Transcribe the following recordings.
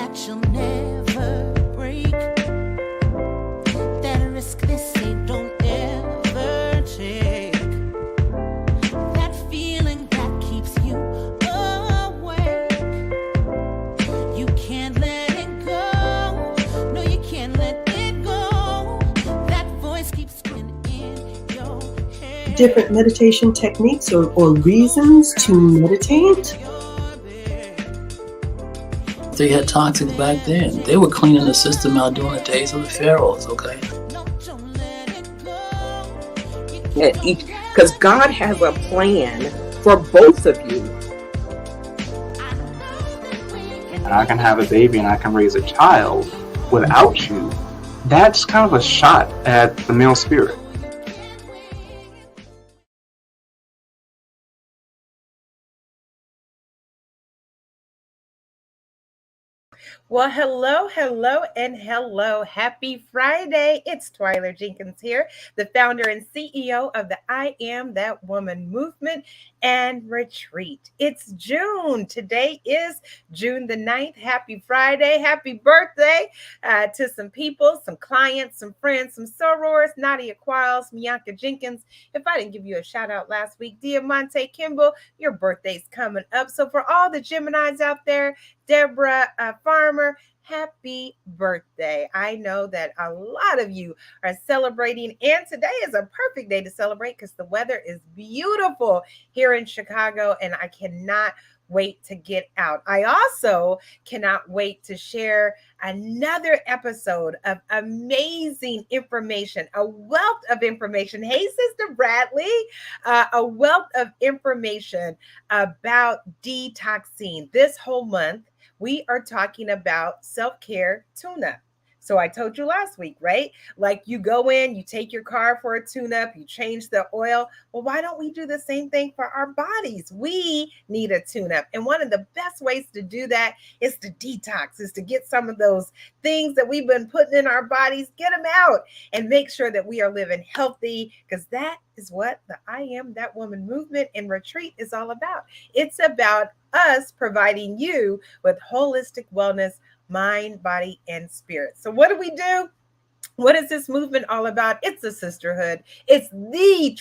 that you'll never break. That risk they say don't ever take. That feeling that keeps you awake. You can't let it go. No, you can't let it go. That voice keeps spinning in your head. Different meditation techniques or reasons to meditate. They had toxic back then. They were cleaning the system out during the days of the pharaohs, okay? Because God has a plan for both of you. And I can have a baby and I can raise a child without you. That's kind of a shot at the male spirit. Well, hello, and hello. Happy Friday. It's Twyler Jenkins here, the founder and CEO of the I Am That Woman movement and retreat. It's June. Today is June the 9th. Happy Friday. Happy birthday to some people, some clients, some friends, some sorors, Nadia Quarles, Mianka Jenkins. If I didn't give you a shout out last week, Diamante Kimball, your birthday's coming up. So for all the Geminis out there, Deborah Farmer, happy birthday. I know that a lot of you are celebrating, and today is a perfect day to celebrate because the weather is beautiful here in Chicago, and I cannot wait to get out. I also cannot wait to share another episode of amazing information, a wealth of information. Hey, Sister Bradley, a wealth of information about detoxing. This whole month, we are talking about self-care tune-up. So I told you last week, right? Like you go in, you take your car for a tune-up, you change the oil. Well, why don't we do the same thing for our bodies? We need a tune-up. And one of the best ways to do that is to detox, is to get some of those things that we've been putting in our bodies, get them out and make sure that we are living healthy, because that is what the I Am That Woman movement and retreat is all about. It's about us providing you with holistic wellness, mind, body, and spirit. So what do? What is this movement all about? It's a sisterhood. It's the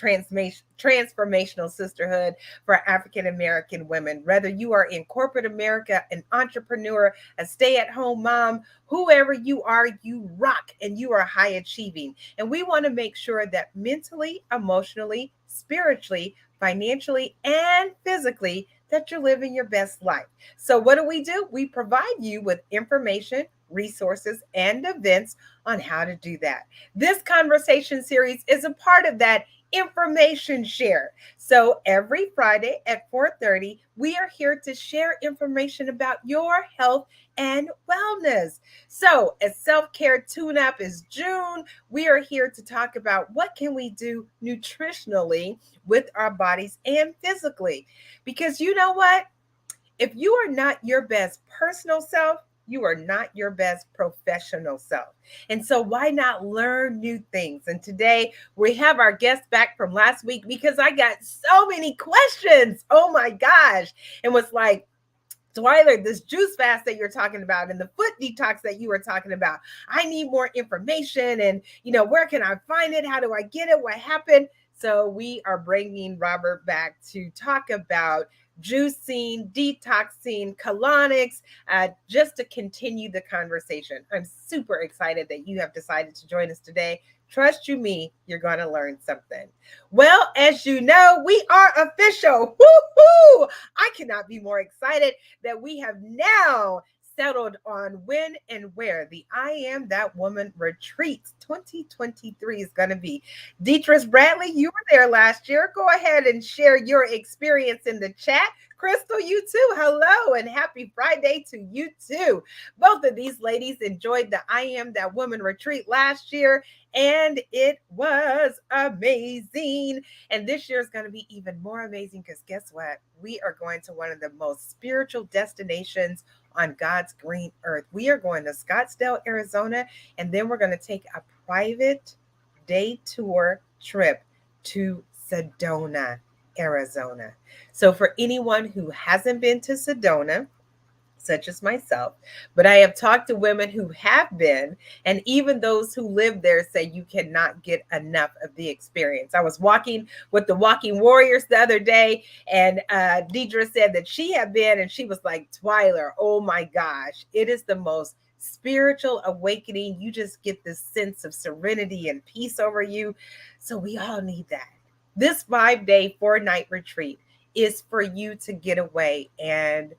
transformational sisterhood for African-American women. Whether you are in corporate America, an entrepreneur, a stay-at-home mom, whoever you are, you rock and you are high achieving. And we want to make sure that mentally, emotionally, spiritually, financially, and physically, that you're living your best life. So what do? We provide you with information, resources, and events on how to do that. This conversation series is a part of that information share. So every Friday at 4:30, we are here to share information about your health and wellness. So as self-care tune-up is June, we are here to talk about what can we do nutritionally with our bodies and physically. Because you know what? If you are not your best personal self, you are not your best professional self. And so why not learn new things? And today we have our guest back from last week because I got so many questions. Oh my gosh. And was like, Twyler, this juice fast that you're talking about and the foot detox that you were talking about, I need more information. And, where can I find it? How do I get it? What happened? So we are bringing Robert back to talk about juicing, detoxing, colonics, just to continue the conversation. I'm super excited that you have decided to join us today. Trust you me, you're going to learn something. Well, as you know, we are official. Woo-hoo! I cannot be more excited that we have now settled on when and where the I Am That Woman retreat 2023 is going to be. Deatrice Bradley, you were there last year. Go ahead and share your experience in the chat. Crystal, you too. Hello and happy Friday to you too. Both of these ladies enjoyed the I Am That Woman retreat last year, and it was amazing. And this year is going to be even more amazing because guess what? We are going to one of the most spiritual destinations on God's green earth. We are going to Scottsdale, Arizona, and then we're going to take a private day tour trip to Sedona, Arizona. So for anyone who hasn't been to Sedona, such as myself, but I have talked to women who have been, and even those who live there say you cannot get enough of the experience. I was walking with the Walking Warriors the other day, and Deidre said that she had been, and she was like, Twyler, oh my gosh, it is the most spiritual awakening. You just get this sense of serenity and peace over you. So we all need that. This 5-day, 4-night retreat is for you to get away and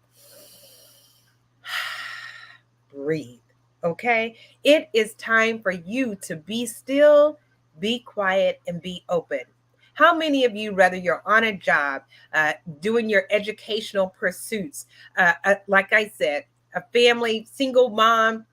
breathe. Okay? It is time for you to be still, be quiet, and be open. How many of you, whether you're on a job, doing your educational pursuits, like I said, a family, single mom,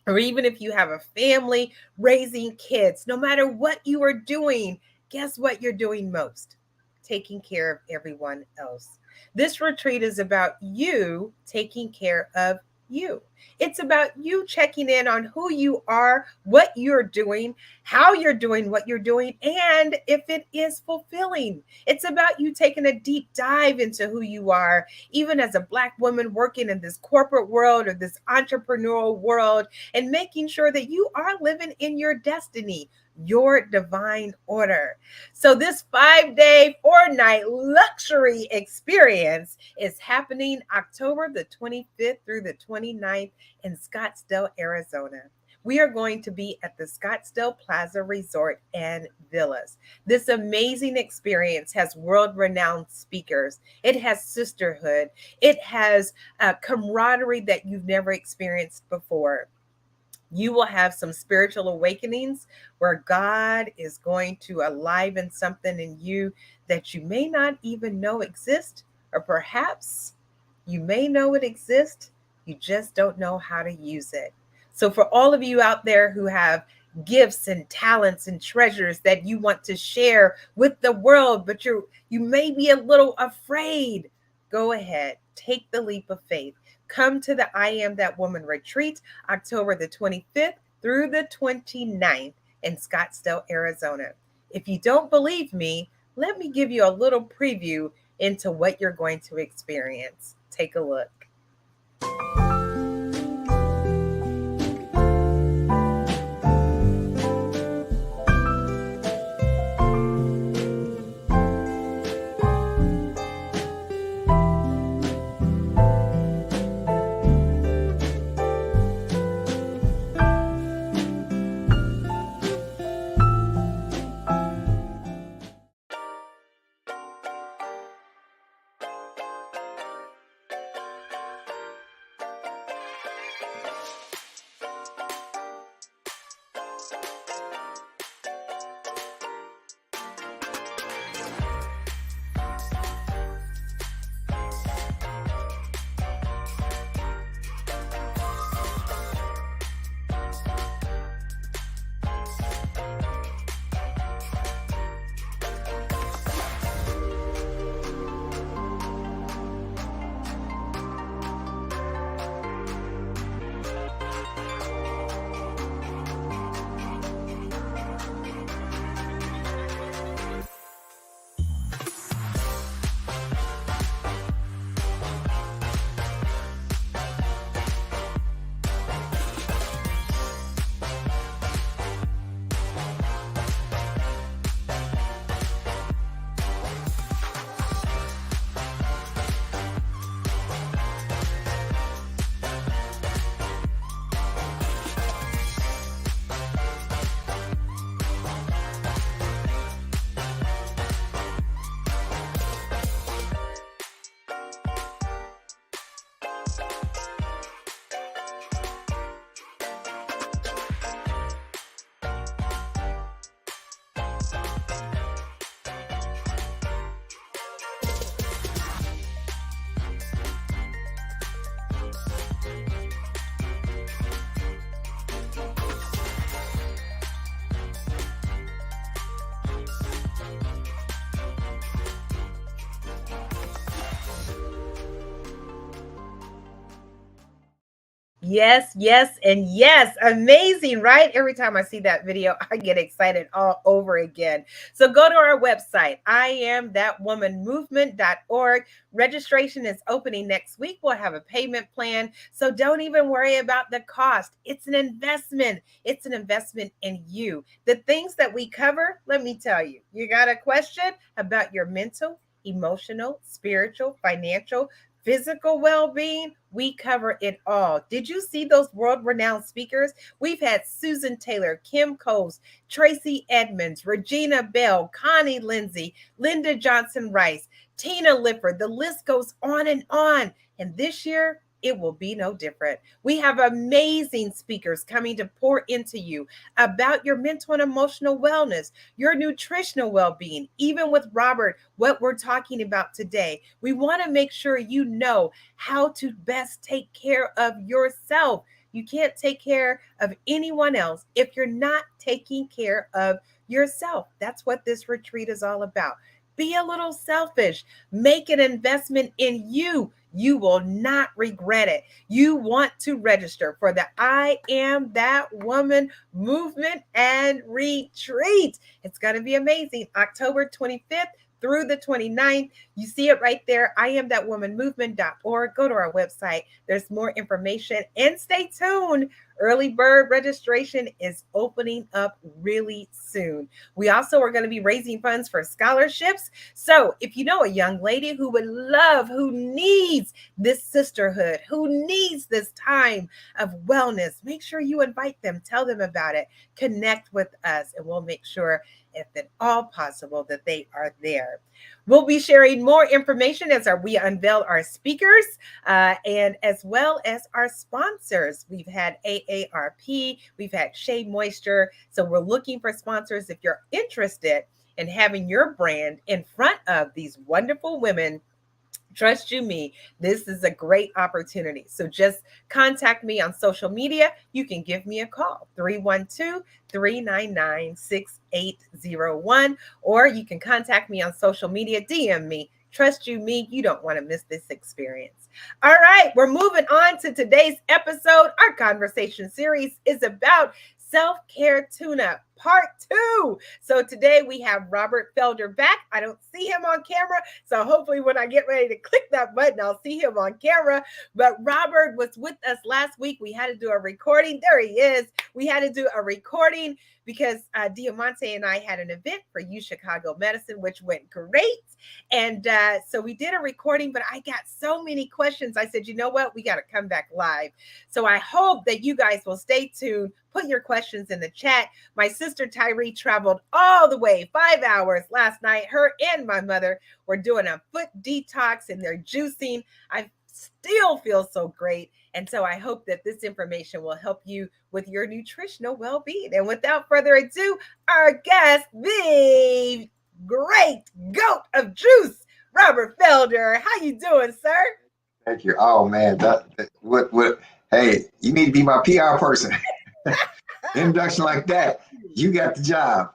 or even if you have a family raising kids, no matter what you are doing, guess what you're doing most? Taking care of everyone else. This retreat is about you taking care of you. It's about you checking in on who you are, what you're doing, how you're doing what you're doing, and if it is fulfilling. It's about you taking a deep dive into who you are, even as a Black woman working in this corporate world or this entrepreneurial world, and making sure that you are living in your destiny, your divine order. So this 5-day, 4-night luxury experience is happening October the 25th through the 29th in Scottsdale, Arizona. We are going to be at the Scottsdale Plaza Resort and Villas. This amazing experience has world-renowned speakers. It has sisterhood. It has camaraderie that you've never experienced before. You will have some spiritual awakenings where God is going to aliven something in you that you may not even know exists, or perhaps you may know it exists, you just don't know how to use it. So for all of you out there who have gifts and talents and treasures that you want to share with the world, but you may be a little afraid, go ahead, take the leap of faith. Come to the I Am That Woman retreat, October the 25th through the 29th in Scottsdale, Arizona. If you don't believe me, let me give you a little preview into what you're going to experience. Take a look. Yes, yes, and yes. Amazing, right? Every time I see that video, I get excited all over again. So go to our website, iamthatwomanmovement.org. Registration is opening next week. We'll have a payment plan. So don't even worry about the cost. It's an investment. It's an investment in you. The things that we cover, let me tell you, you got a question about your mental, emotional, spiritual, financial, physical well-being, we cover it all. Did you see those world-renowned speakers? We've had Susan Taylor, Kim Coles, Tracy Edmonds, Regina Bell, Connie Lindsay, Linda Johnson Rice, Tina Lifford. The list goes on and on. And this year, it will be no different. We have amazing speakers coming to pour into you about your mental and emotional wellness, your nutritional well-being, even with Robert, what we're talking about today. We want to make sure you know how to best take care of yourself. You can't take care of anyone else if you're not taking care of yourself. That's what this retreat is all about. Be a little selfish. Make an investment in you. You will not regret it. You want to register for the I Am That Woman movement and retreat. It's going to be amazing. October 25th through the 29th. You see it right there, iamthatwomanmovement.org. Go to our website. There's more information and stay tuned. Early bird registration is opening up really soon. We also are going to be raising funds for scholarships. So if you know a young lady who would love, who needs this sisterhood, who needs this time of wellness, make sure you invite them, tell them about it, connect with us, and we'll make sure, if at all possible, that they are there. We'll be sharing more information as we unveil our speakers and as well as our sponsors. We've had AARP, we've had Shea Moisture. So we're looking for sponsors. If you're interested in having your brand in front of these wonderful women, trust you me, this is a great opportunity. So just contact me on social media. You can give me a call, 312-399-6801, or you can contact me on social media, DM me. Trust you me, you don't want to miss this experience. All right, we're moving on to today's episode. Our conversation series is about self-care tune-up part 2. So today we have Robert Felder back. I don't see him on camera, so hopefully when I get ready to click that button, I'll see him on camera. But Robert was with us last week. We had to do a recording. There he is. We had to do a recording because Diamante and I had an event for U Chicago Medicine, which went great. And so we did a recording, but I got so many questions. I said, you know what? We got to come back live. So I hope that you guys will stay tuned. Put your questions in the chat. My sister Tyree traveled all the way 5 hours last night. Her and my mother were doing a foot detox and they're juicing. I still feel so great. And so I hope that this information will help you with your nutritional well-being. And without further ado, our guest, the great goat of juice, Robert Felder. How you doing, sir? Thank you. Oh man, what? Hey, you need to be my PR person. Introduction like that, you got the job.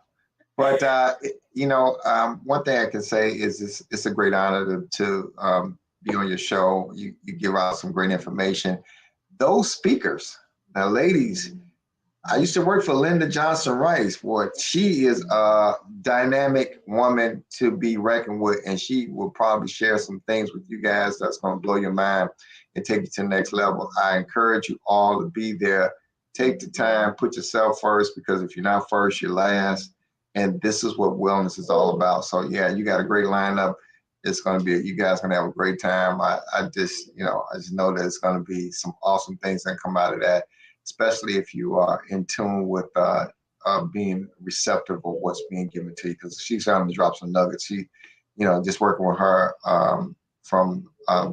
But one thing I can say is it's a great honor to be on your show. You give out some great information. Those speakers, now ladies, I used to work for Linda Johnson Rice. Boy, she is a dynamic woman to be reckoned with, and she will probably share some things with you guys that's going to blow your mind and take you to the next level. I encourage you all to be there. Take the time, put yourself first, because if you're not first, you're last. And this is what wellness is all about. So yeah, you got a great lineup. It's going to be, you guys going to have a great time. I just know that it's going to be some awesome things that come out of that, especially if you are in tune with being receptive of what's being given to you. Because she's trying to drop some nuggets. She, just working with her from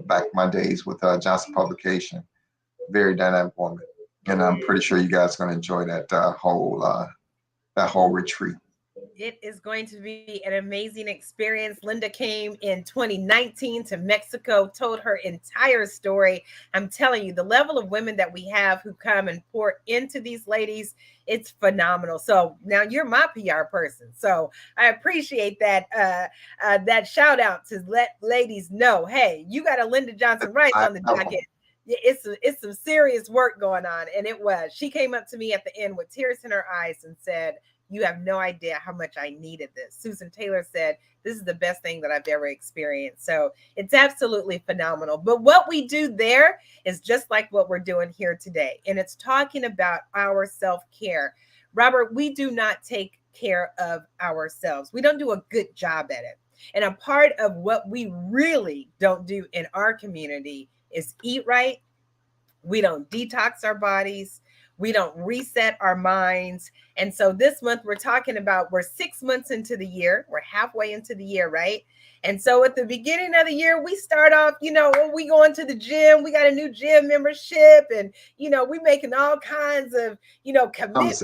back in my days with Johnson Publication, very dynamic woman. And I'm pretty sure you guys are going to enjoy that whole retreat. It is going to be an amazing experience. Linda came in 2019 to Mexico, told her entire story. I'm telling you, the level of women that we have who come and pour into these ladies, it's phenomenal. So now you're my PR person. So I appreciate that that shout out to let ladies know, hey, you got a Linda Johnson Rice on the docket. it's some serious work going on. And it was. She came up to me at the end with tears in her eyes and said, "You have no idea how much I needed this." Susan Taylor said, "This is the best thing that I've ever experienced." So it's absolutely phenomenal. But what we do there is just like what we're doing here today. And it's talking about our self-care. Robert, we do not take care of ourselves. We don't do a good job at it. And a part of what we really don't do in our community is eat right. We don't detox our bodies. We don't reset our minds. And so this month we're talking about, we're 6 months into the year. We're halfway into the year, right? And so at the beginning of the year, we start off, we going to the gym. We got a new gym membership and, we making all kinds of, commitments.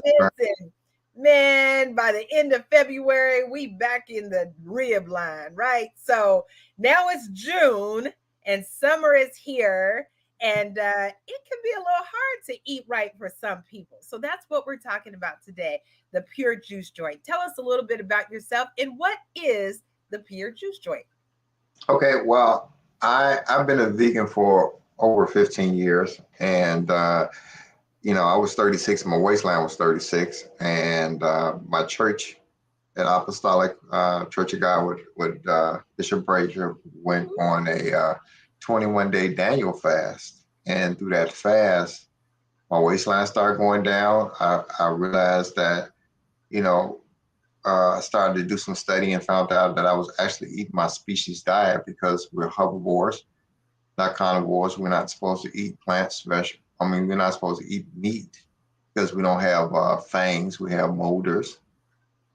And man, by the end of February, we back in the rib line, right? So now it's June and summer is here. And it can be a little hard to eat right for some people. So that's what we're talking about today, the Pure Juice Joint. Tell us a little bit about yourself and what is the Pure Juice Joint? Okay, well, I've been a vegan for over 15 years. And, I was 36, my waistline was 36. And my church at Apostolic Church of God with Bishop Brazier went on a 21-day Daniel fast. And through that fast, my waistline started going down. I realized that, I started to do some study and found out that I was actually eating my species diet because we're herbivores, not carnivores. We're not supposed to eat plants, vegetables. We're not supposed to eat meat because we don't have fangs. We have molders.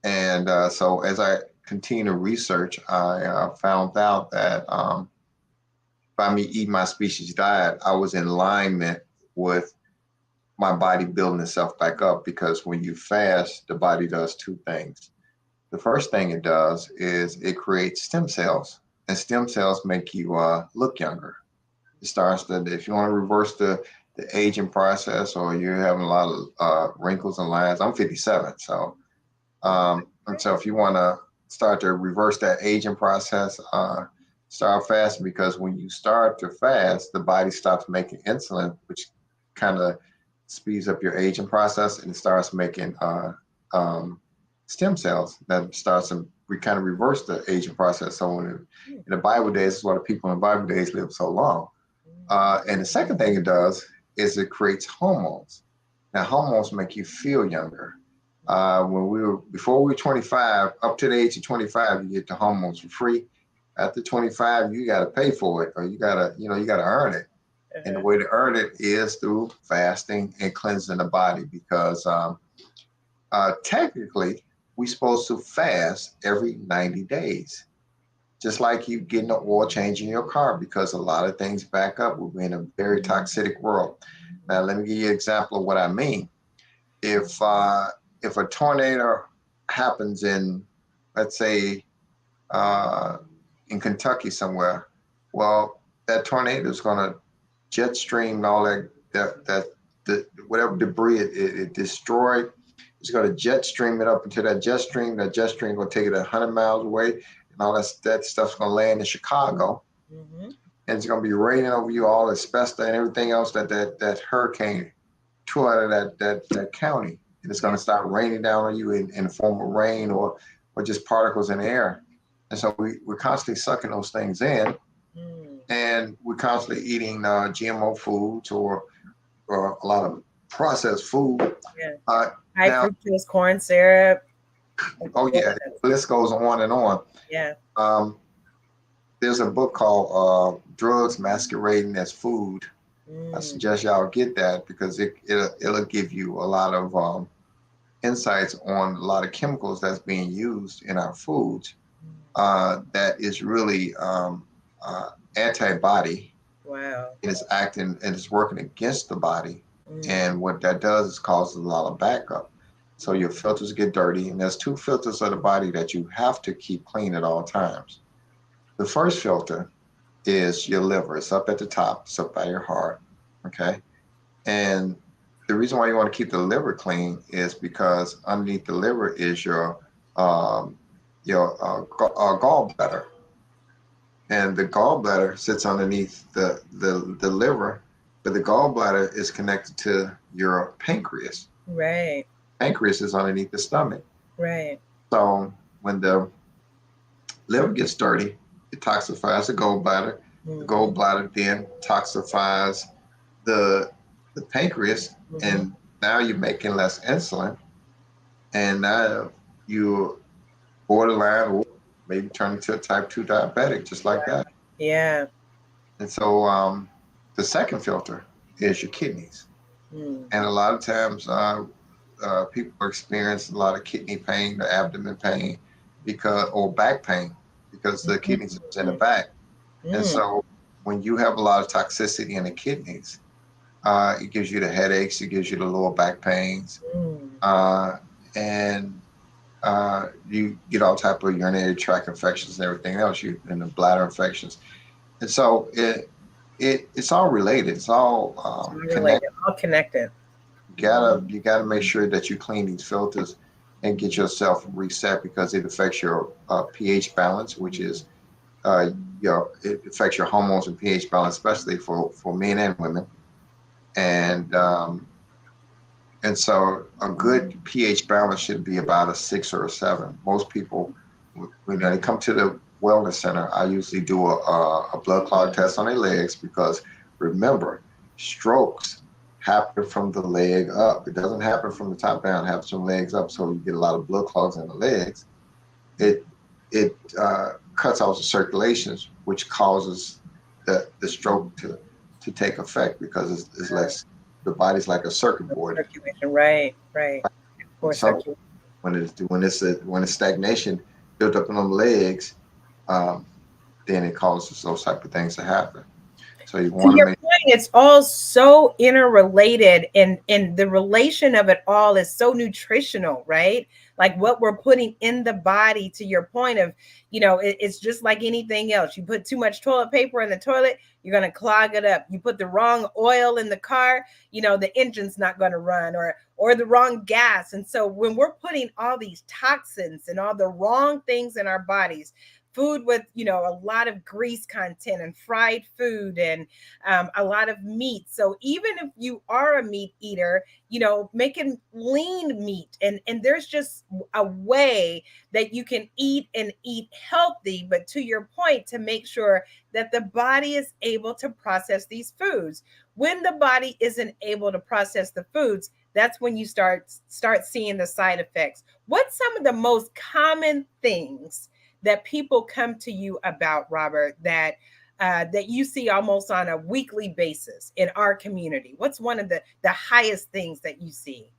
And so as I continue to research, I found out that by me eating my species diet, I was in alignment with my body building itself back up, because when you fast, the body does two things. The first thing it does is it creates stem cells, and stem cells make you look younger. It starts to, if you want to reverse the aging process, or you're having a lot of wrinkles and lines. I'm 57, so and so if you want to start to reverse that aging process, start fasting, because when you start to fast, the body stops making insulin, which kind of speeds up your aging process, and it starts making stem cells that starts to kind of reverse the aging process. So when in the Bible days, this is why the people in the Bible days live so long. And the second thing it does is it creates hormones. Now, hormones make you feel younger. Before we were 25, up to the age of 25, you get the hormones for free. After 25, you got to pay for it, or you got to earn it. And the way to earn it is through fasting and cleansing the body, because technically we're supposed to fast every 90 days. Just like you getting an oil change in your car, because a lot of things back up. We're in a very toxic world. Now, let me give you an example of what I mean. If a tornado happens in, let's say, in Kentucky somewhere, well, that tornado is going to jet stream all that whatever debris it destroyed. It's going to jet stream it up into that jet stream. That jet stream going to take it 100 miles away, and all that stuff's going to land in Chicago. And it's going to be raining over you, all asbestos and everything else that hurricane tore out of that county. And it's going to start raining down on you in the form of rain or just particles in the air. And so we're constantly sucking those things in, and we're constantly eating GMO foods or a lot of processed food. High fructose corn syrup. Oh yeah, the list goes on and on. Yeah. There's a book called Drugs Masquerading as Food. I suggest y'all get that, because it'll give you a lot of insights on a lot of chemicals that's being used in our foods that is really antibody. Wow. It is acting and it's working against the body. And what that does is causes a lot of backup. So your filters get dirty, and there's two filters of the body that you have to keep clean at all times. The first filter is your liver. It's up at the top. It's up by your heart. Okay. And the reason why you want to keep the liver clean is because underneath the liver is your gallbladder. And the gallbladder sits underneath the liver, but the gallbladder is connected to your pancreas. Right. Pancreas is underneath the stomach. Right. So when the liver gets dirty, it toxifies the gallbladder. The gallbladder then toxifies the pancreas, and now you're making less insulin, and now you borderline or maybe turn into a type 2 diabetic, just like that. Yeah. And so the second filter is your kidneys. And a lot of times people experience a lot of kidney pain, the abdomen pain, or back pain, because the kidneys is in the back. And so when you have a lot of toxicity in the kidneys, it gives you the headaches, it gives you the lower back pains, and you get all type of urinary tract infections and everything else, and the bladder infections. And so it's all related. It's all connected. All connected. You gotta make sure that you clean these filters and get yourself reset, because it affects your pH balance, which is it affects your hormones and pH balance, especially for men and women. And so a good pH balance should be about a 6 or a 7. Most people, when they come to the wellness center, I usually do a blood clot test on their legs, because remember, strokes happen from the leg up. It doesn't happen from the top down, it happens from legs up. So you get a lot of blood clots in the legs. It cuts off the circulations, which causes the stroke to take effect, because it's less, the body's like a circuit board. Circulation, right. So when it's stagnation built up in the legs, then it causes those type of things to happen. So you want to make point, it's all so interrelated, and the relation of it all is so nutritional, right? Like what we're putting in the body, to your point of, it's just like anything else. You put too much toilet paper in the toilet, you're going to clog it up. You put the wrong oil in the car, the engine's not going to run, or the wrong gas. And so when we're putting all these toxins and all the wrong things in our bodies, food with, a lot of grease content and fried food and a lot of meat. So even if you are a meat eater, making lean meat, and there's just a way that you can eat and eat healthy, but to your point, to make sure that the body is able to process these foods. When the body isn't able to process the foods, that's when you start seeing the side effects. What's some of the most common things that people come to you about, Robert, that you see almost on a weekly basis in our community? What's one of the highest things that you see?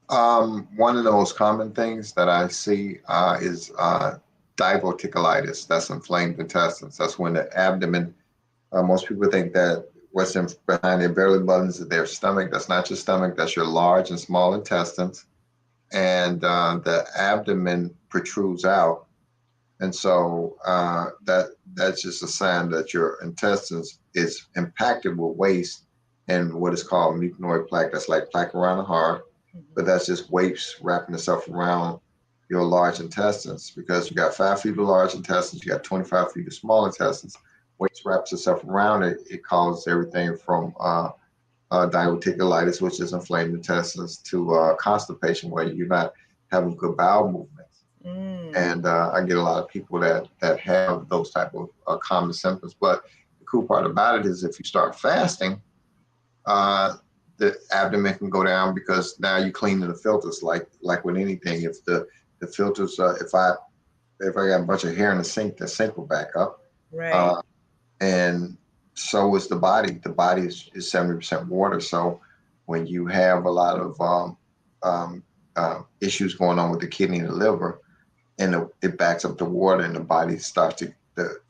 One of the most common things that I see is diverticulitis. That's inflamed intestines. That's when the abdomen, most people think that what's behind their belly buttons is their stomach. That's not your stomach. That's your large and small intestines. And the abdomen protrudes out. And so that's just a sign that your intestines is impacted with waste and what is called mucoid plaque. That's like plaque around the heart, but that's just waste wrapping itself around your large intestines, because you got 5 feet of large intestines, you got 25 feet of small intestines. Waste wraps itself around it. It causes everything from diverticulitis, which is inflamed intestines, to constipation, where you're not having good bowel movements. And I get a lot of people that have those type of common symptoms. But the cool part about it is if you start fasting, the abdomen can go down, because now you're cleaning the filters. Like with anything, if the filters, if I got a bunch of hair in the sink will back up. Right. And so is the body. The body is 70% water. So when you have a lot of issues going on with the kidney and the liver, and it backs up the water, and the body starts to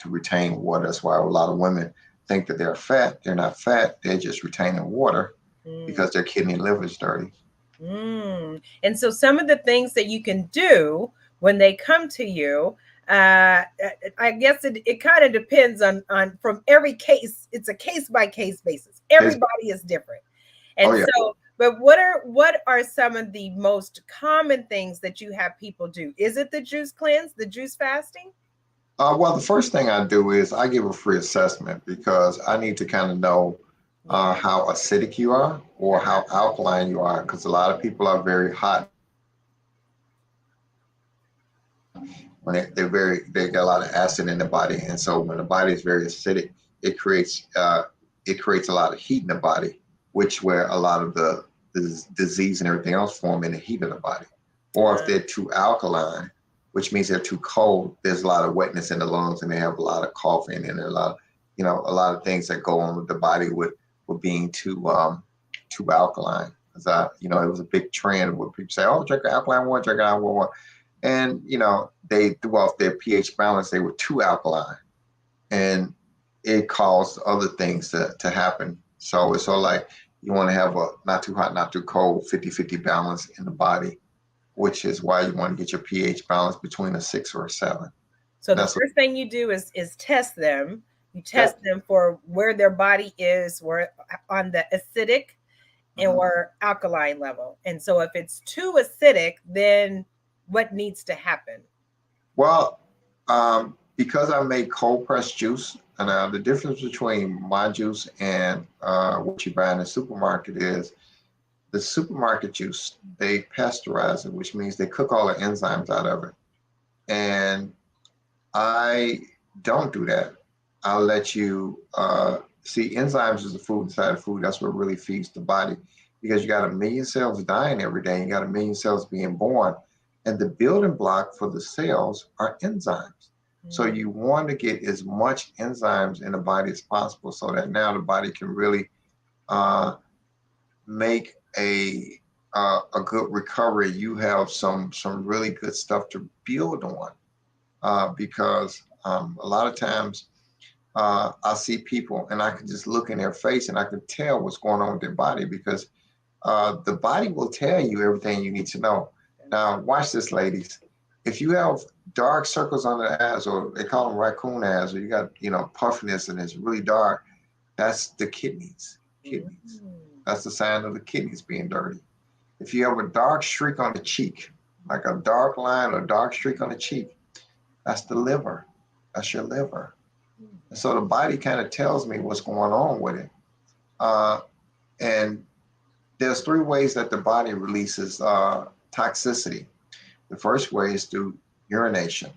retain water. That's why a lot of women think that they're fat. They're not fat. They're just retaining water because their kidney and liver is dirty. And so some of the things that you can do when they come to you, I guess it kind of depends on from every case. It's a case by case basis. Everybody is different. And so, but what are some of the most common things that you have people do? Is it the juice cleanse, the juice fasting? Well, the first thing I do is I give a free assessment, because I need to kind of know how acidic you are or how alkaline you are, because a lot of people are very hot when they got a lot of acid in the body, and so when the body is very acidic, it creates a lot of heat in the body, which where a lot of the disease and everything else form in the heat of the body. Or if they're too alkaline, which means they're too cold, there's a lot of wetness in the lungs, and they have a lot of coughing and a lot of things that go on with the body with being too alkaline. Because it was a big trend where people say, "Oh, drink alkaline water, drink alkaline water," and they threw off their pH balance. They were too alkaline, and it caused other things to happen. So it's all like you want to have a not too hot, not too cold, 50-50 balance in the body, which is why you want to get your pH balance between a 6 or a 7. So the first thing you do is test them. You test them for where their body is, where on the acidic and or alkaline level. And so if it's too acidic, then what needs to happen? Well, because I make cold pressed juice, and the difference between my juice and what you buy in the supermarket is the supermarket juice, they pasteurize it, which means they cook all the enzymes out of it. And I don't do that. I'll let you see, enzymes is the food inside of food. That's what really feeds the body, because you got 1 million cells dying every day. You got 1 million cells being born. And the building block for the cells are enzymes. So you want to get as much enzymes in the body as possible, so that now the body can really make a good recovery. You have some really good stuff to build on, because a lot of times I see people and I can just look in their face and I can tell what's going on with their body, because the body will tell you everything you need to know. Now, watch this, ladies. If you have dark circles under the eyes, or they call them raccoon eyes, or you got, puffiness and it's really dark, that's the kidneys. That's the sign of the kidneys being dirty. If you have a dark streak on the cheek, like a dark line or dark streak on the cheek, that's the liver. That's your liver. And so the body kind of tells me what's going on with it. And there's 3 ways that the body releases toxicity. The first way is through urination.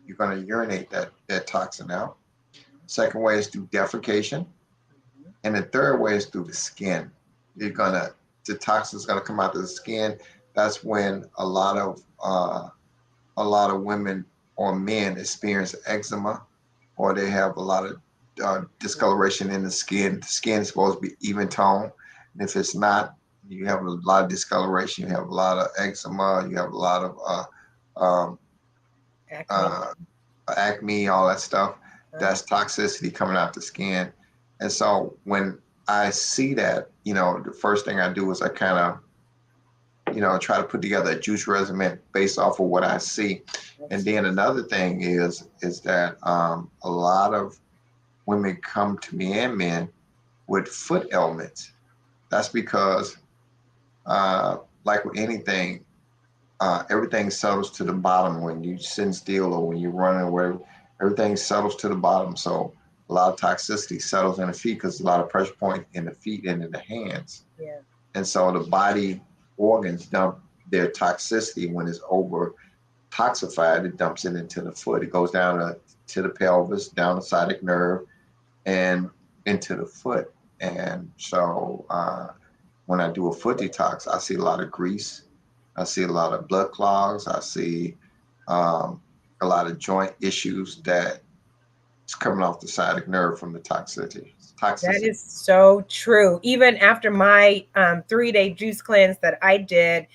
You're going to urinate that toxin out. Second way is through defecation. And the third way is through the skin. The toxin is going to come out of the skin. That's when a lot of women or men experience eczema, or they have a lot of discoloration in the skin. The skin is supposed to be even tone. And if it's not, you have a lot of discoloration, you have a lot of eczema, you have a lot of acne, all that stuff. That's toxicity coming out the skin. And so when I see that, the first thing I do is I kind of, try to put together a juice regimen based off of what I see. And then another thing is that a lot of women come to me, and men, with foot ailments. That's because like with anything, everything settles to the bottom when you sit still or when you're running, where everything settles to the bottom. So a lot of toxicity settles in the feet because a lot of pressure point in the feet and in the hands. Yeah. And so the body organs dump their toxicity when it's over toxified. It dumps it into the foot. It goes down to the pelvis, down the sciatic nerve, and into the foot. And so when I do a foot detox, I see a lot of grease. I see a lot of blood clogs. I see a lot of joint issues that is coming off the sciatic nerve from the toxicity. That is so true. Even after my 3-day juice cleanse that I did,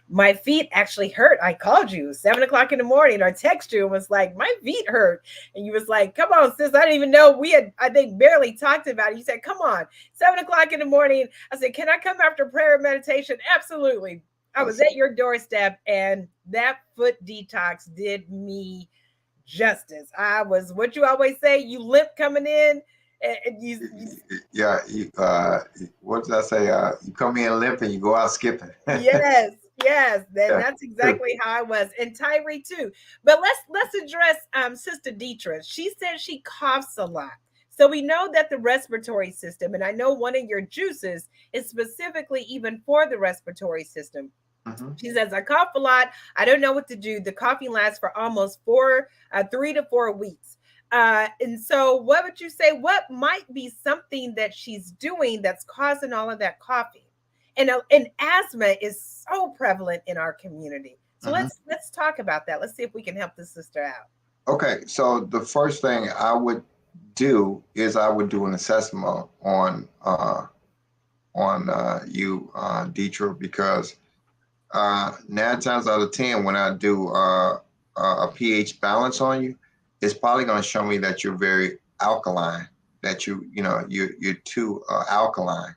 my feet actually hurt. I called you 7 o'clock in the morning or text you and was like, my feet hurt. And you was like, come on, sis. I didn't even know we had, I think, barely talked about it. You said, come on, 7 o'clock in the morning. I said, can I come after prayer and meditation? Absolutely. I was at your doorstep, and that foot detox did me justice. I was, what you always say, you limp coming in. What did I say? You come in limping, you go out skipping. Yes. That's exactly how I was, and Tyree too. But let's address Sister Deetra. She said she coughs a lot. So we know that the respiratory system, and I know one of your juices is specifically even for the respiratory system. She says, I cough a lot. I don't know what to do. The coughing lasts for almost 3 to 4 weeks. And so what would you say, what might be something that she's doing that's causing all of that coughing? And asthma is so prevalent in our community. So let's talk about that. Let's see if we can help the sister out. Okay, so the first thing I would do is I would do an assessment on you, Deetra, because 9 times out of 10, when I do a pH balance on you, it's probably going to show me that you're very alkaline, that you're too alkaline,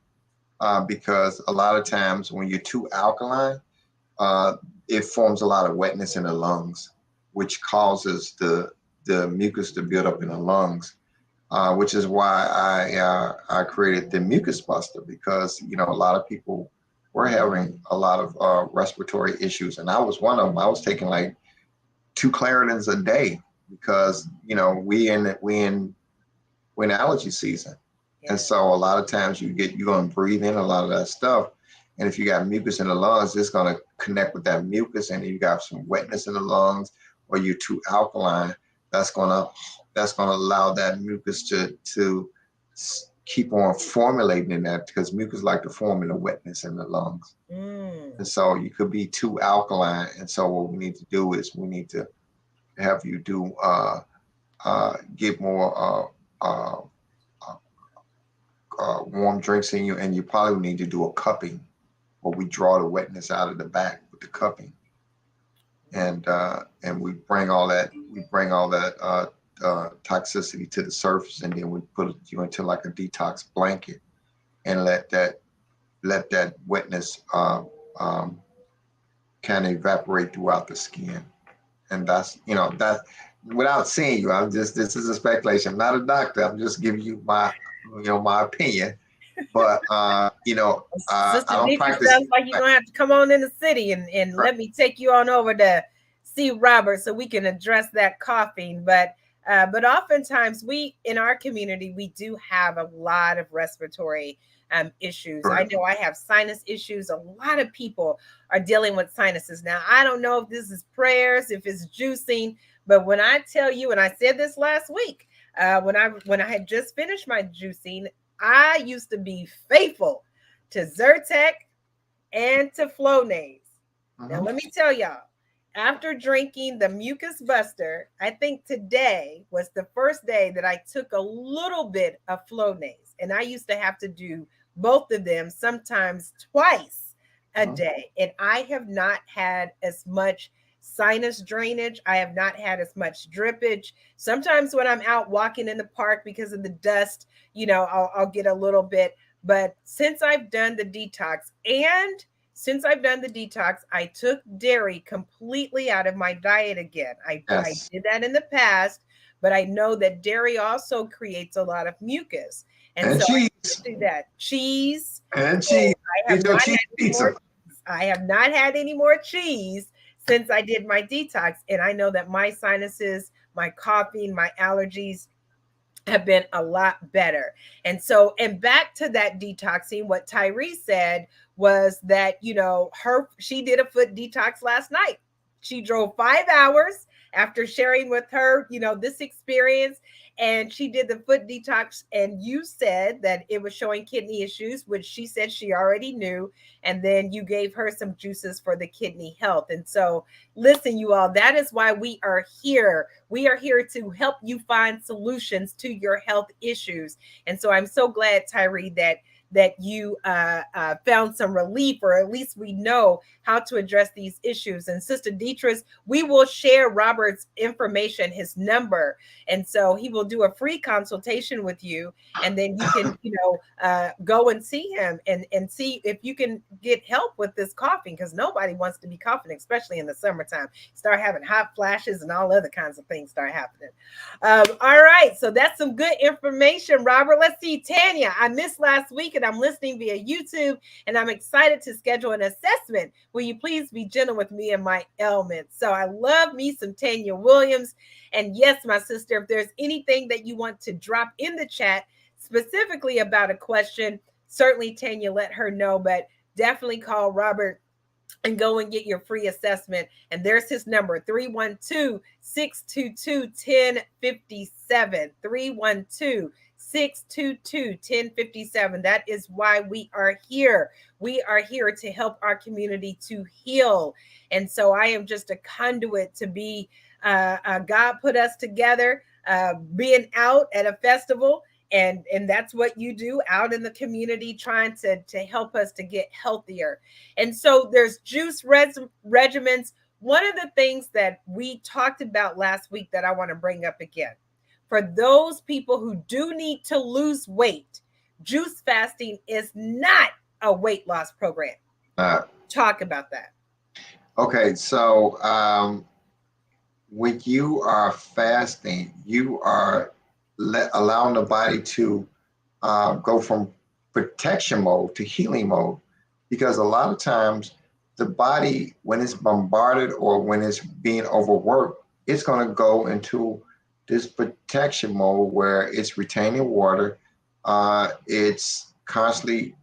because a lot of times when you're too alkaline, it forms a lot of wetness in the lungs, which causes the mucus to build up in the lungs, which is why I created the mucus buster, because a lot of people were having a lot of respiratory issues, and I was one of them. I was taking like 2 Claritins a day because we in allergy season, and so a lot of times you're going to breathe in a lot of that stuff, and if you got mucus in the lungs, it's going to connect with that mucus, and you got some wetness in the lungs, or you're too alkaline. That's going to allow that mucus to keep on formulating in that, because mucus like to form in the wetness in the lungs. And so you could be too alkaline. And so what we need to do is we need to have you do get more warm drinks in you, and you probably need to do a cupping, where we draw the wetness out of the back with the cupping, and we bring all that toxicity to the surface, and then we put you into like a detox blanket and let that wetness kind of evaporate throughout the skin. And that's that, without seeing you, this is a speculation. I'm not a doctor. I'm just giving you my opinion. But I don't practice. Sounds like you're gonna have to come on in the city and Right. Let me take you on over to see Robert so we can address that coughing. But oftentimes we in our community, we do have a lot of respiratory issues. Right. I know I have sinus issues. A lot of people are dealing with sinuses. Now, I don't know if this is prayers, if it's juicing, but when I tell you, and I said this last week, when I had just finished my juicing, I used to be faithful to Zyrtec and to Flonase. Now, let me tell y'all, after drinking the mucus buster, I think today was the first day that I took a little bit of Flonase, and I used to have to do both of them sometimes twice a day. And I have not had as much sinus drainage. I have not had as much drippage. Sometimes when I'm out walking in the park because of the dust, I'll get a little bit. But since I've done the detox, I took dairy completely out of my diet again. I did that in the past, but I know that dairy also creates a lot of mucus. And so cheese. I do that. Cheese. And cheese. I have not had any more cheese since I did my detox. And I know that my sinuses, my coughing, my allergies have been a lot better. And so, and back to that detoxing, what Tyree said was that, she did a foot detox last night. She drove 5 hours after sharing with her, this experience, and she did the foot detox. And you said that it was showing kidney issues, which she said she already knew. And then you gave her some juices for the kidney health. And so, listen, you all, that is why we are here. We are here to help you find solutions to your health issues. And so I'm so glad, Tyree, that you found some relief, or at least we know how to address these issues. And Sister Deetra, we will share Robert's information, his number. And so he will do a free consultation with you. And then you can, go and see him and see if you can get help with this coughing, because nobody wants to be coughing, especially in the summertime. Start having hot flashes and all other kinds of things start happening. All right. So that's some good information, Robert. Let's see, Tanya. I missed last week, and I'm listening via YouTube, and I'm excited to schedule an assessment. Will you please be gentle with me and my ailments? So I love me some Tanya Williams. And yes, my sister, if there's anything that you want to drop in the chat specifically about a question, certainly Tanya, let her know, but definitely call Robert and go and get your free assessment. And there's his number, 312-622-1057, 312-622-1057. That is why we are here. We are here to help our community to heal. And so I am just a conduit to be, God put us together, being out at a festival. And that's what you do out in the community, trying to help us to get healthier. And so there's juice regimens. One of the things that we talked about last week that I want to bring up again, for those people who do need to lose weight, juice fasting is not a weight loss program. Talk about that. Okay, so when you are fasting, you are allowing the body to go from protection mode to healing mode, because a lot of times the body, when it's bombarded or when it's being overworked, it's going to go into this protection mode where it's retaining water. It's constantly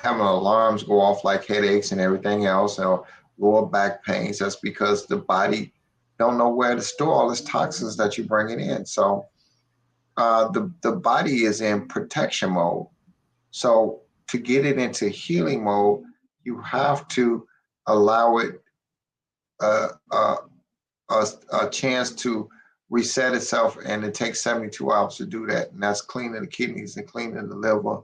having alarms go off like headaches and everything else, or lower back pains. That's because the body don't know where to store all these toxins that you're bringing in. So the body is in protection mode. So to get it into healing mode, you have to allow it a chance to reset itself, and it takes 72 hours to do that. And that's cleaning the kidneys and cleaning the liver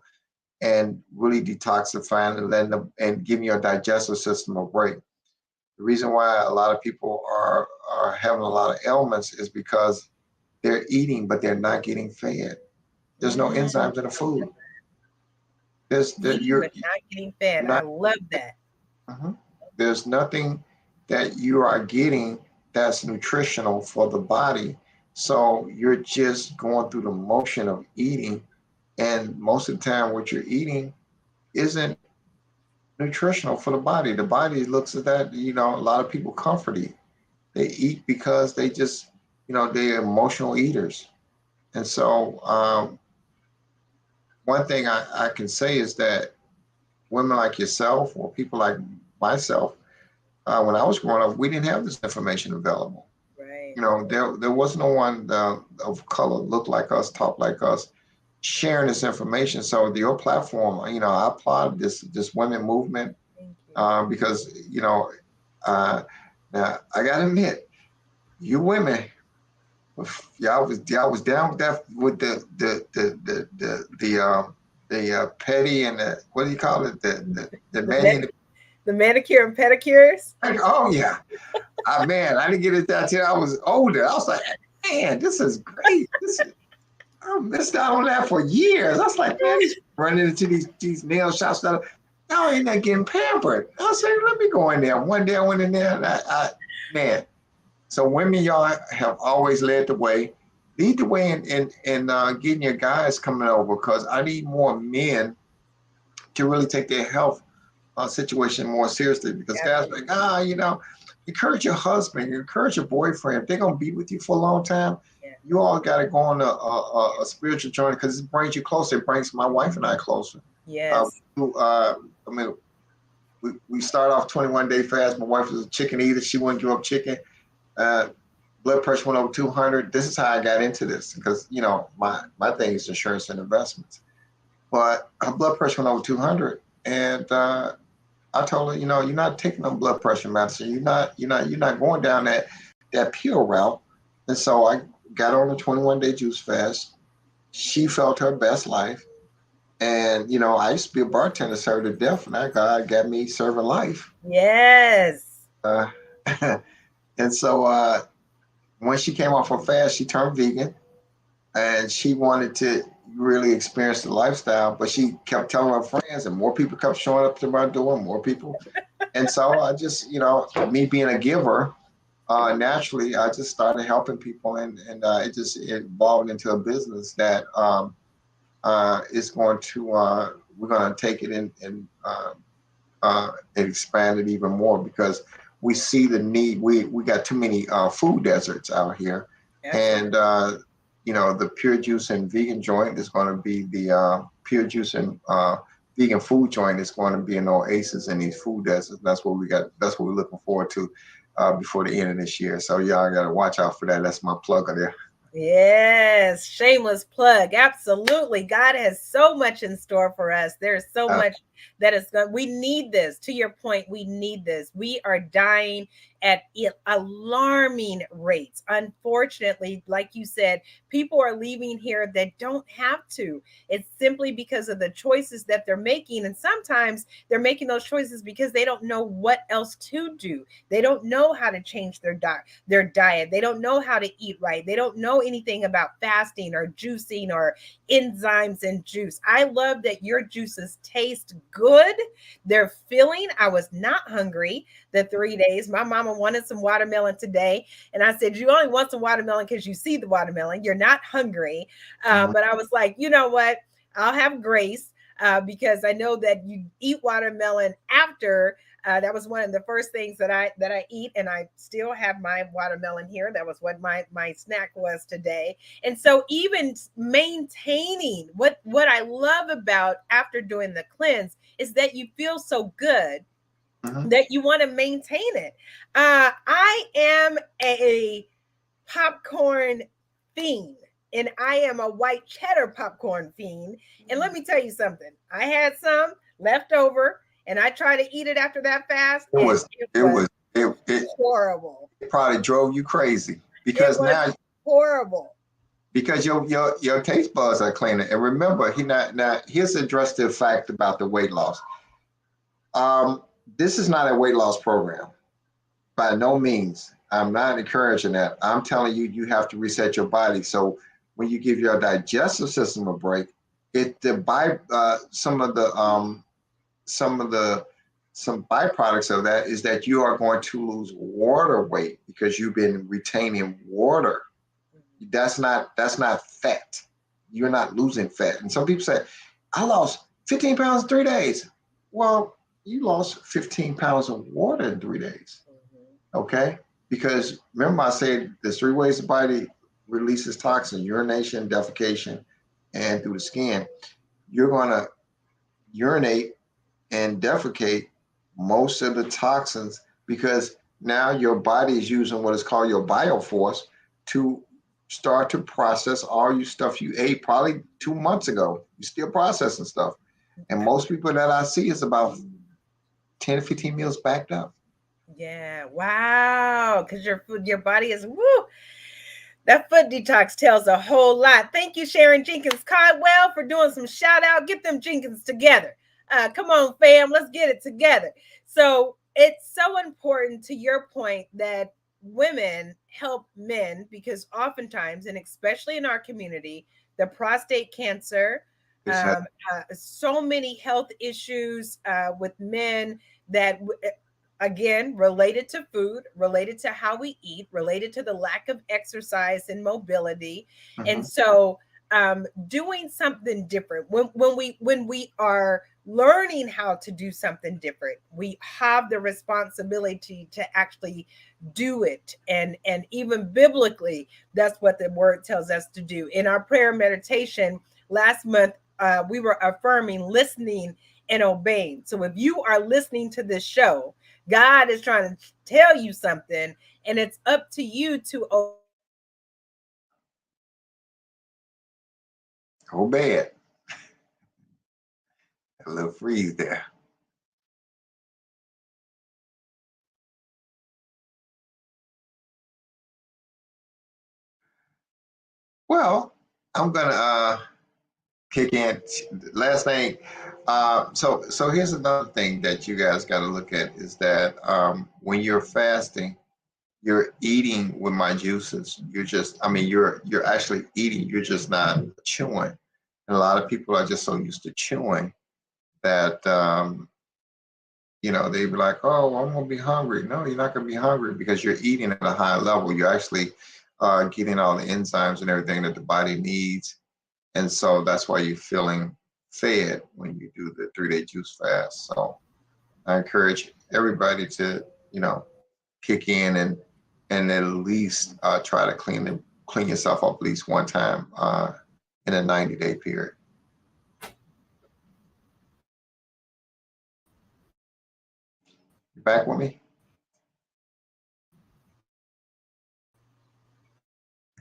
and really detoxifying and letting them and giving your digestive system a break. The reason why a lot of people are having a lot of ailments is because they're eating, but they're not getting fed. There's no enzymes in the food. You're not getting fed. I love that. There's nothing that you are getting that's nutritional for the body. So you're just going through the motion of eating. And most of the time what you're eating isn't nutritional for the body. The body looks at that, a lot of people comfort eat. They eat because they just, they're emotional eaters. And so one thing I can say is that women like yourself or people like myself, when I was growing up, we didn't have this information available. Right. There was no one of color looked like us, talked like us, sharing this information. So your platform, I applaud this women movement because now I gotta admit, you women, y'all was down with that, with the petty and the, what do you call it, the manicure and pedicures. Oh yeah, man, I didn't get it that till I was older. I was like, man, this is great. I missed out on that for years. I was like, man, he's running into these nail shops that y'all ain't not getting pampered. I was saying, let me go in there. One day I went in there and man. So women, y'all have always led the way. Lead the way in getting your guys coming over, because I need more men to really take their health situation more seriously, because guys are like, encourage your husband, encourage your boyfriend. If they're going to be with you for a long time, you all got to go on a spiritual journey, because it brings you closer. It brings my wife and I closer. Yes. We start off 21-day fast. My wife was a chicken eater. She wouldn't give up chicken. Blood pressure went over 200. This is how I got into this, because, my thing is insurance and investments. But her blood pressure went over 200. And I told her, you're not taking no blood pressure medicine. You're not going down that pill route. And so I got on a 21-day juice fast. She felt her best life. And, I used to be a bartender, served to death, and that guy got me serving life. Yes. And so when she came off her fast, she turned vegan, and she wanted to really experience the lifestyle, but she kept telling her friends, and more people kept showing up to my door, more people. And so I just, me being a giver, naturally, I just started helping people, and it just evolved into a business that is going to we're going to take it and expand it even more, because we see the need. We got too many food deserts out here. Absolutely. And the pure juice and vegan joint is going to be the pure juice and vegan food joint is going to be an oasis in these food deserts. That's what we got. That's what we're looking forward to before the end of this year. So y'all got to watch out for that. That's my plug there. Yes, shameless plug. Absolutely. God has so much in store for us. There's so much that is going. We need this. To your point, we need this. We are dying at alarming rates. Unfortunately, like you said, people are leaving here that don't have to. It's simply because of the choices that they're making. And sometimes they're making those choices because they don't know what else to do. They don't know how to change their diet. They don't know how to eat right. They don't know anything about fasting or juicing or enzymes in juice. I love that your juices taste good. They're filling. I was not hungry the 3 days. My mama wanted some watermelon today. And I said, you only want some watermelon because you see the watermelon. You're not hungry. But I was like, you know what? I'll have grace because I know that you eat watermelon after. That was one of the first things that I eat, and I still have my watermelon here. That was what my snack was today. And so even maintaining what I love about after doing the cleanse is that you feel so good that you want to maintain it. I am a popcorn fiend, and I am a white cheddar popcorn fiend. And let me tell you something. I had some left over, and I tried to eat it after that fast. It was horrible. It probably drove you crazy because now horrible. Because your taste buds are cleaner. And remember, here's address the fact about the weight loss. This is not a weight loss program. By no means. I'm not encouraging that. I'm telling you, you have to reset your body. So when you give your digestive system a break, some byproducts of that is that you are going to lose water weight because you've been retaining water. That's not fat. You're not losing fat. And some people say, I lost 15 pounds in 3 days. Well, you lost 15 pounds of water in 3 days. Okay? Because remember I said there's 3 ways the body releases toxin: urination, defecation, and through the skin. You're going to urinate and defecate most of the toxins because now your body is using what is called your bioforce to start to process all your stuff you ate probably 2 months ago. You're still processing stuff. And most people that I see is about 10 to 15 meals backed up. Yeah. Wow. Because your body is, woo. That foot detox tells a whole lot. Thank you, Sharon Jenkins Codwell, for doing some shout out. Get them Jenkins together. Come on, fam. Let's get it together. So it's so important, to your point, that women help men, because oftentimes, and especially in our community, the prostate cancer, so many health issues with men that again, related to food, related to how we eat, related to the lack of exercise and mobility. And so doing something different, when we are learning how to do something different, we have the responsibility to actually do it. And even biblically, that's what the word tells us to do. In our prayer meditation last month, we were affirming listening and obeying. So if you are listening to this show, God is trying to tell you something, and it's up to you to obey it. A little freeze there. Well, I'm gonna kick in. Last thing. So here's another thing that you guys got to look at is that when you're fasting, you're eating with my juices. You're actually eating. You're just not chewing. And a lot of people are just so used to chewing that they be like, "Oh, I'm gonna be hungry." No, you're not gonna be hungry because you're eating at a high level. You're actually getting all the enzymes and everything that the body needs. And so that's why you're feeling fed when you do the 3-day juice fast. So I encourage everybody to, kick in and at least try to clean yourself up at least one time in a 90-day period. You back with me?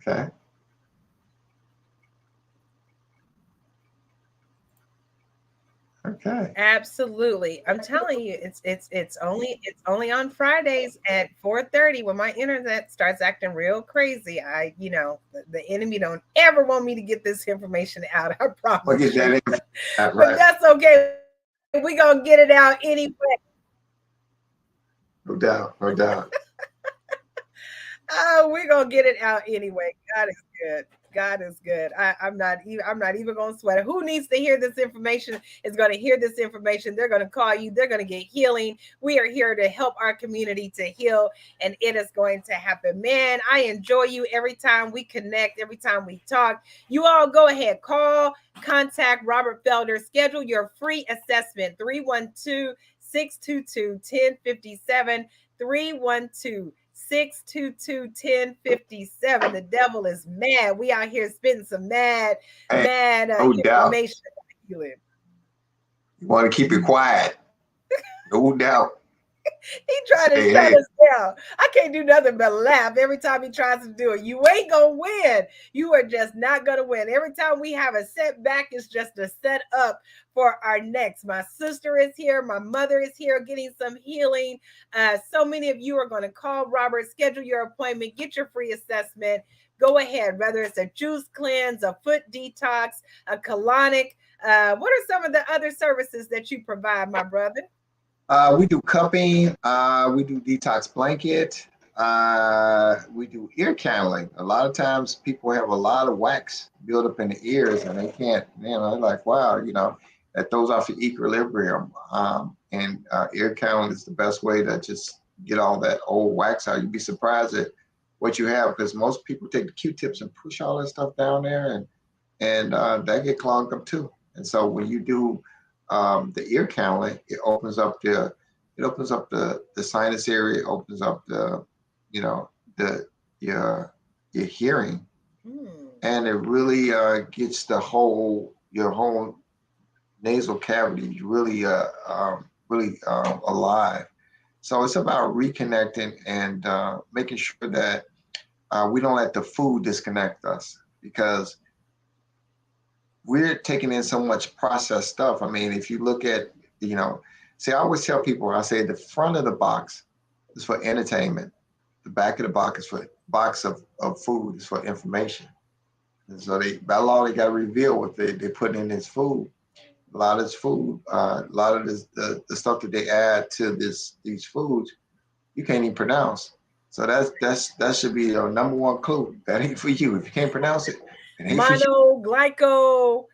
Okay. Okay. Absolutely. I'm telling you, it's only on Fridays at 4:30 when my internet starts acting real crazy. The enemy don't ever want me to get this information out. I promise. We'll get that in. But Right. that's okay. We're gonna get it out anyway. No doubt. No doubt. Oh, we're gonna get it out anyway. God is good. God is good. I'm not even gonna sweat it. Who needs to hear this information is gonna hear this information. They're gonna call you, they're gonna get healing. We are here to help our community to heal, and it is going to happen. Man, I enjoy you every time we connect, every time we talk. You all go ahead, contact Robert Felder, schedule your free assessment, 312-622-1057, 312-622-1057. The devil is mad. We out here spitting some mad No doubt. information. You want to keep it quiet. No doubt. He trying to shut us down. I can't do nothing but laugh every time he tries to do it. You ain't gonna win. You are just not gonna win. Every time we have a setback, it's just a set up for our next. My sister is here. My mother is here getting some healing. So many of you are going to call Robert, schedule your appointment, get your free assessment. Go ahead, whether it's a juice cleanse, a foot detox, a colonic. What are some of the other services that you provide, my brother? We do cupping. We do detox blanket. We do ear candling. A lot of times people have a lot of wax built up in the ears and they can't, they're like, wow, that throws off your equilibrium. And ear candling is the best way to just get all that old wax out. You'd be surprised at what you have, because most people take the Q-tips and push all that stuff down there, and that get clogged up too. And so when you do the ear candling, it opens up the sinus area, it opens up your hearing, and it really gets your whole nasal cavity really alive. So it's about reconnecting and making sure that we don't let the food disconnect us, because we're taking in so much processed stuff. I mean, if you look at, I always tell people, I say the front of the box is for entertainment. The back of the box is for food is for information. And so by law, they got to reveal what they put in this food. A lot of this food, a lot of this, the stuff that they add to these foods, you can't even pronounce. So that should be your number one clue. That ain't for you. If you can't pronounce it, it ain't for you. Glyco,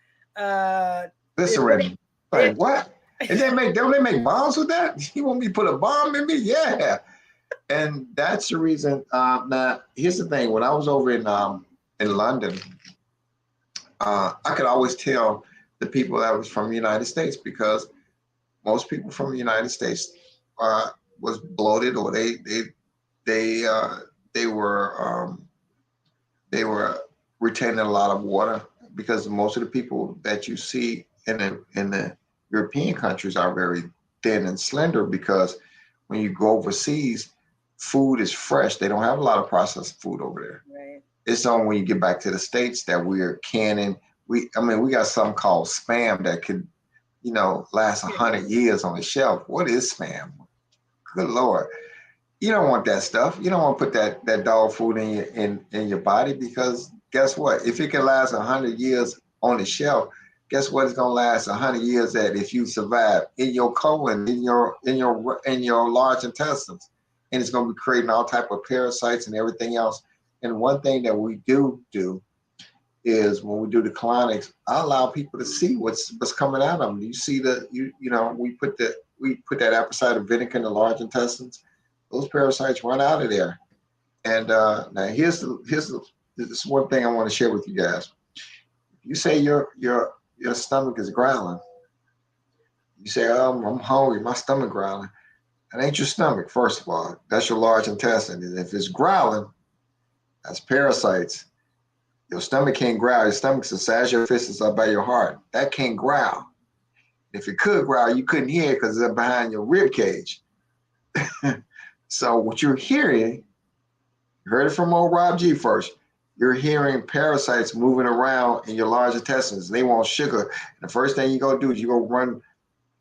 glycerin. Like what? And don't they make bombs with that? You want me to put a bomb in me? Yeah. And that's the reason. Now, here's the thing. When I was over in London, I could always tell the people that was from the United States, because most people from the United States was bloated, or they were retaining a lot of water, because most of the people that you see in the European countries are very thin and slender, because when you go overseas, food is fresh. They don't have a lot of processed food over there. Right. It's only when you get back to the States that we're canning. We got something called Spam that could, last 100 years on the shelf. What is Spam? Good Lord. You don't want that stuff. You don't want to put that dog food in your body, because guess what? If it can last 100 years on the shelf, guess what? It's gonna last 100 years that if you survive in your colon, in your large intestines, and it's gonna be creating all type of parasites and everything else. And one thing that we do is when we do the colonics, I allow people to see what's coming out of them. You see we put that apple cider vinegar in the large intestines. Those parasites run out of there. And now here's this one thing I want to share with you guys. You say your your stomach is growling. You say, I'm hungry, my stomach growling. That ain't your stomach, first of all. That's your large intestine. And if it's growling, that's parasites. Your stomach can't growl. Your stomach's the size of your fist is up by your heart. That can't growl. If it could growl, you couldn't hear it because it's up behind your rib cage. So what you're hearing, you heard it from old Rob G first. You're hearing parasites moving around in your large intestines. They want sugar. And the first thing you go do is you go run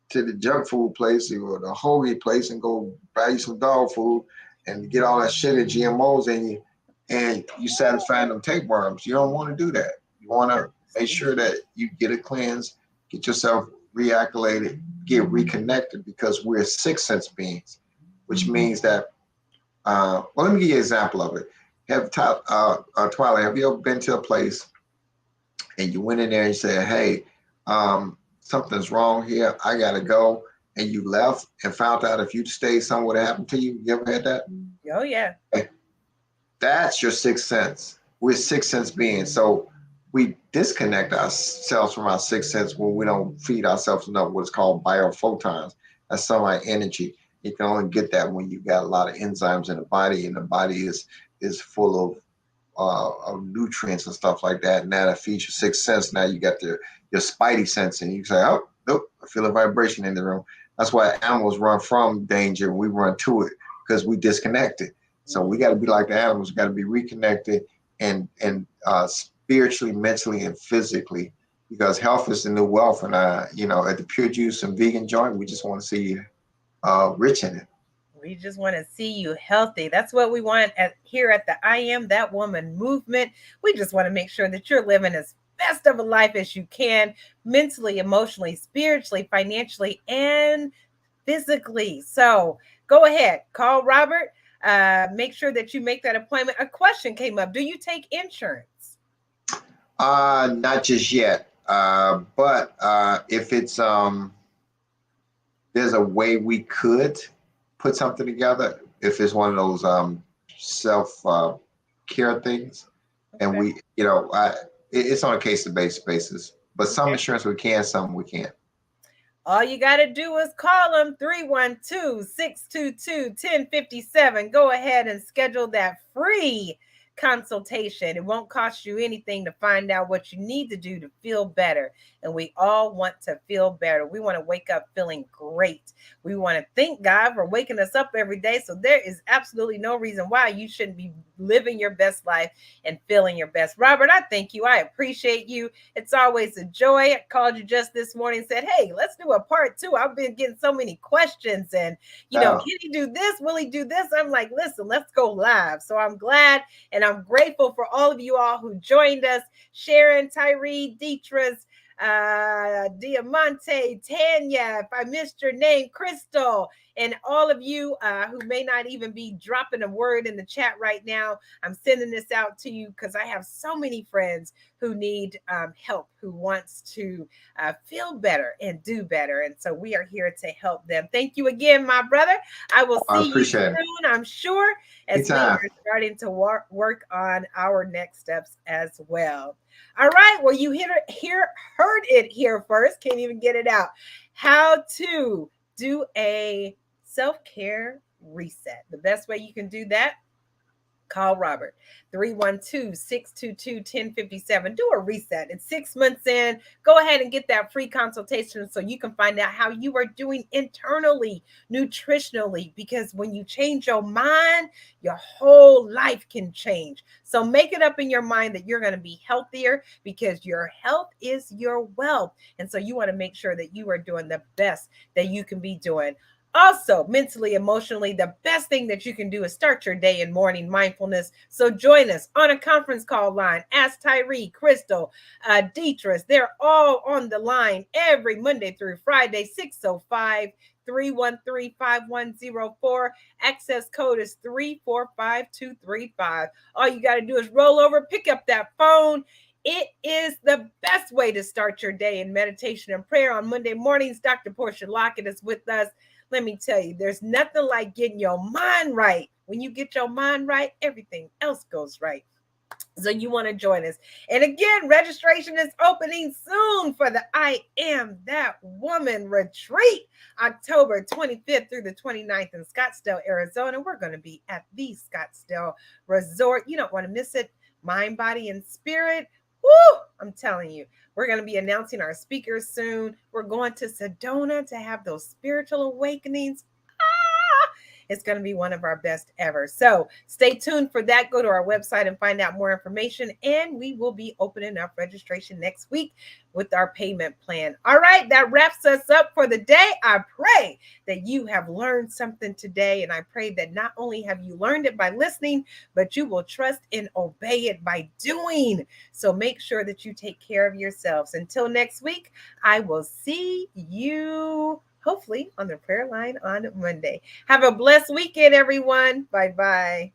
to the junk food place or the hoagie place and go buy you some dog food and get all that sugar, GMOs in you, and you satisfy them tapeworms. You don't want to do that. You want to make sure that you get it cleansed, get yourself reacclimated, get reconnected, because we're sixth sense beings, which means that, well, let me give you an example of it. Twyler, have you ever been to a place and you went in there and you said, hey, something's wrong here, I gotta go, and you left and found out if you'd stayed, something would have happened to you? You ever had that? Oh, yeah. That's your sixth sense. We're sixth sense beings. So we disconnect ourselves from our sixth sense when we don't feed ourselves enough what's called biophotons. That's sunlight energy. You can only get that when you've got a lot of enzymes in the body, and the body is full of nutrients and stuff like that. And that feeds your sixth sense. Now you got your spidey sense, and you say, oh, nope, I feel a vibration in the room. That's why animals run from danger. We run to it because we disconnected. So we got to be like the animals. We got to be reconnected and spiritually, mentally, and physically, because health is the new wealth. And at the Pure Juice and Vegan Joint, we just want to see you rich in it. We just want to see you healthy. That's what we want here at the I Am That Woman movement. We just want to make sure that you're living as best of a life as you can, mentally, emotionally, spiritually, financially, and physically. So go ahead, call Robert. Make sure that you make that appointment. A question came up. Do you take insurance? Not just yet. But if it's there's a way we could put something together, if it's one of those self care things, Okay. and we, it's on a case basis. But some insurance we can, some we can't. All you got to do is call them 312-622-1057. Go ahead and schedule that free consultation. It won't cost you anything to find out what you need to do to feel better. And we all want to feel better. We want to wake up feeling great. We want to thank God for waking us up every day. So there is absolutely no reason why you shouldn't be living your best life and feeling your best. Robert, I thank you. I appreciate you. It's always a joy. I called you just this morning and said, hey, let's do a part 2. I've been getting so many questions and, can he do this? Will he do this? I'm like, listen, let's go live. So I'm glad and I'm grateful for all of you all who joined us. Sharon, Tyree, Deetris, Diamante, Tanya, if I missed your name, Crystal, and all of you who may not even be dropping a word in the chat right now. I'm sending this out to you because I have so many friends who need help, who wants to feel better and do better. And so we are here to help them. Thank you again, my brother. I will see you soon, I'm sure, as we are starting to work on our next steps as well. All right. Well, you heard it here first. Can't even get it out. How to do a self-care reset. The best way you can do that, call Robert, 312-622-1057. Do a reset. It's 6 months in. Go ahead and get that free consultation so you can find out how you are doing internally, nutritionally, because when you change your mind, your whole life can change. So make it up in your mind that you're going to be healthier, because your health is your wealth. And so you want to make sure that you are doing the best that you can be doing. Also, mentally, emotionally, the best thing that you can do is start your day in morning mindfulness. So join us on a conference call line. Ask Tyree, Crystal, Deetris. They're all on the line every Monday through Friday, 605-313-5104. Access code is 345235. All you got to do is roll over, pick up that phone. It is the best way to start your day in meditation and prayer. On Monday mornings, Dr. Portia Lockett is with us. Let me tell you, there's nothing like getting your mind right. When you get your mind right, everything else goes right. So you want to join us. And again, registration is opening soon for the I Am That Woman retreat, October 25th through the 29th in Scottsdale, Arizona. We're going to be at the Scottsdale Resort. You don't want to miss it. Mind, body, and spirit. Woo! I'm telling you, we're going to be announcing our speakers soon. We're going to Sedona to have those spiritual awakenings. It's going to be one of our best ever. So stay tuned for that. Go to our website and find out more information. And we will be opening up registration next week with our payment plan. All right, that wraps us up for the day. I pray that you have learned something today. And I pray that not only have you learned it by listening, but you will trust and obey it by doing. So make sure that you take care of yourselves. Until next week, I will see you hopefully on the prayer line on Monday. Have a blessed weekend, everyone. Bye-bye.